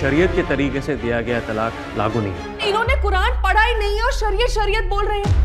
शरीयत के तरीके से दिया गया तलाक लागू नहीं है। इन्होंने कुरान पढ़ा ही नहीं है और शरीयत शरीयत बोल रहे हैं।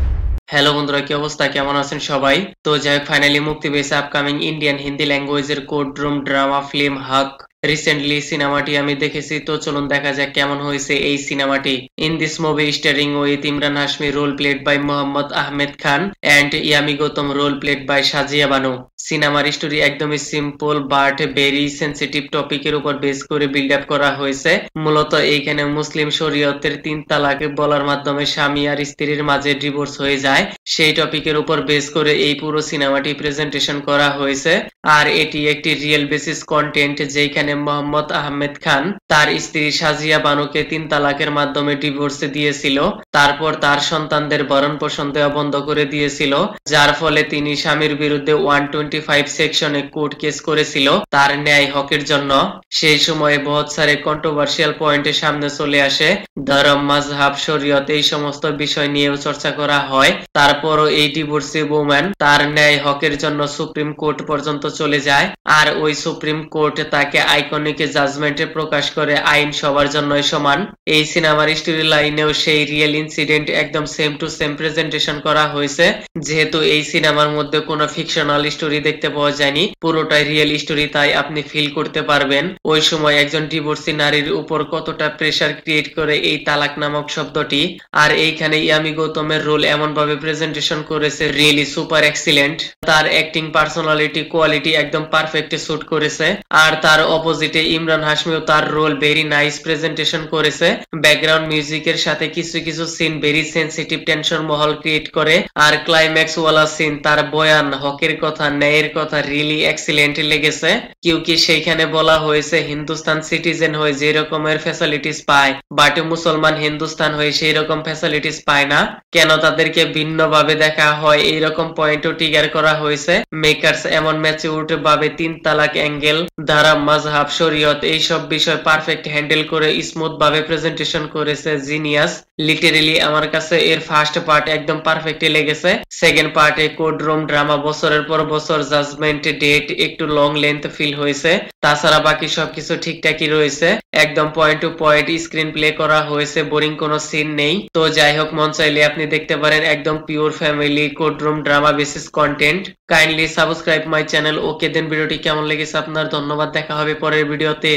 হ্যালো বন্ধুরা, কি অবস্থা, কেমন আছেন সবাই? তো যাই হোক, ফাইনালি মুক্তি পেয়েছে আপকামিং ইন্ডিয়ান হিন্দি ল্যাঙ্গুয়েজের courtroom drama film Haq. Recently সিনেমাটি আমি দেখেছি, তো চলুন দেখা যাক কেমন হয়েছে এই সিনেমাটি। In this movie starring with Emraan Hashmi, role played by Mohammad Ahmed Khan and Yami Gautam, role played by Shazia Bano. সিনেমার স্টোরি একদমই সিম্পল বাট ভেরি সেন্সিটিভ টপিকের উপর বেস করে বিল্ড আপ করা হয়েছে। মূলত এইখানে মুসলিম শরীয়তের 3 তালাক বলার মাধ্যমে স্বামী আর স্ত্রীর মাঝে ডিভোর্স হয়ে যায়, সেই টপিকের উপর বেস করে এই পুরো সিনেমাটি প্রেজেন্টেশন করা হয়েছে। আর এটি একটি রিয়েল বেসিস কন্টেন্ট, যেখানে মোহাম্মদ আহমেদ খান তার স্ত্রী সাজিয়া বানুকে 3 তালাকের মাধ্যমে ডিভোর্স দিয়েছিল। তারপর তার সন্তানদের ভরণ পোষণ দেওয়া বন্ধ করে দিয়েছিল, যার ফলে তিনি স্বামীর বিরুদ্ধে 125 সেকশনে কোর্ট কেস করেছিল তার ন্যায় হকের জন্য। সেই সময়ে বহুত সারে কন্ট্রোভার্সিয়াল পয়েন্টের সামনে চলে আসে, ধর্ম, মাযহাব, শরীয়ত, এই সমস্ত বিষয় নিয়েও চর্চা করা হয়। তারপরও এই ডিভোর্সি ওম্যান তার ন্যায় হকের জন্য সুপ্রিম কোর্ট পর্যন্ত চলে যায়, আর ওই সুপ্রিম কোর্ট তাকে আইকনিক জাজমেন্টে প্রকাশ করে আইন সবার জন্যই সমান। এই সিনেমার স্টোরি লাইনেও সেই রিয়েল ইনসিডেন্ট একদম সেম টু সেম প্রেজেন্টেশন করা হয়েছে। যেহেতু এই সিনেমার মধ্যে কোনো ফিকশনাল স্টোরি দেখতে পাওয়া যায়নি, পুরোটাই রিয়েল স্টোরি, তাই আপনি ফিল করতে পারবেন ওই সময় একজন ডিভোর্সি নারীর উপর কতটা প্রেসার ক্রিয়েট করে এই তালাক নামক শব্দটি। আর এইখানে ইয়ামি গৌতমের রোল এমন ভাবে প্রেজেন্টেশন করেছে, রিয়েলি সুপার এক্সিলেন্ট। তার অ্যাক্টিং, পার্সোনালিটি, কোয়ালিটি একদম পারফেক্ট শুট করেছে। আর তার অপোজিটে ইমরান হাশমিও তার রোল ভেরি নাইস প্রেজেন্টেশন করেছে। ব্যাকগ্রাউন্ড মিউজিকের সাথে কিছু কিছু সিন ভেরি সেন্সিটিভ টেনশন মহল ক্রিয়েট করে, আর ক্লাইম্যাক্স ওয়ালা সিন, তার বয়ান, হকের কথা, ন্যায়ের কথা রিয়েলি এক্সিলেন্ট লেগেছে। কিউকি সেইখানে বলা হয়েছে হিন্দুস্তান সিটিজেন হয়ে যে রকমের ফ্যাসিলিটিস পায়, বাট মুসলমান হিন্দুস্তান হয়ে সেই রকম ফ্যাসিলিটিস পায় না, কেন তাদেরকে ভিন্নভাবে দেখা হয়, এইরকম পয়েন্টও ট্রিগার করা হয়েছে। মেকার্স এমন ম্যাচিউরড ভাবে 3 তালাক অ্যাঙ্গেল, ধর্ম, মাযহাব, শরীয়ত এইসব বিষয় পারফেক্ট হ্যান্ডেল করে স্মুথ ভাবে প্রেজেন্টেশন করেছে। জিনিয়াস। লিটারেলি আমার কাছে এর ফার্স্ট পার্ট একদম পারফেক্টলি লেগেছে। সেকেন্ড পার্টে কোর্টরুম ড্রামা, বছরের পর বছর জাজমেন্ট ডেট, একটু লং লেন্থ ফিল হয়েছে। তাছাড়া বাকি সবকিছু ঠিকঠাকই রয়েছে, একদম point to point screen play করা হয়েছে, বোরিং কোনো সিন নেই। তো যাই হোক, মন চাইলে আপনি দেখতে পারেন একদম pure family courtroom drama basis content. Kindly subscribe my channel. Okay then, ভিডিওটি কেমন লেগেছে আপনার? ধন্যবাদ, দেখা হবে পরের ভিডিওতে।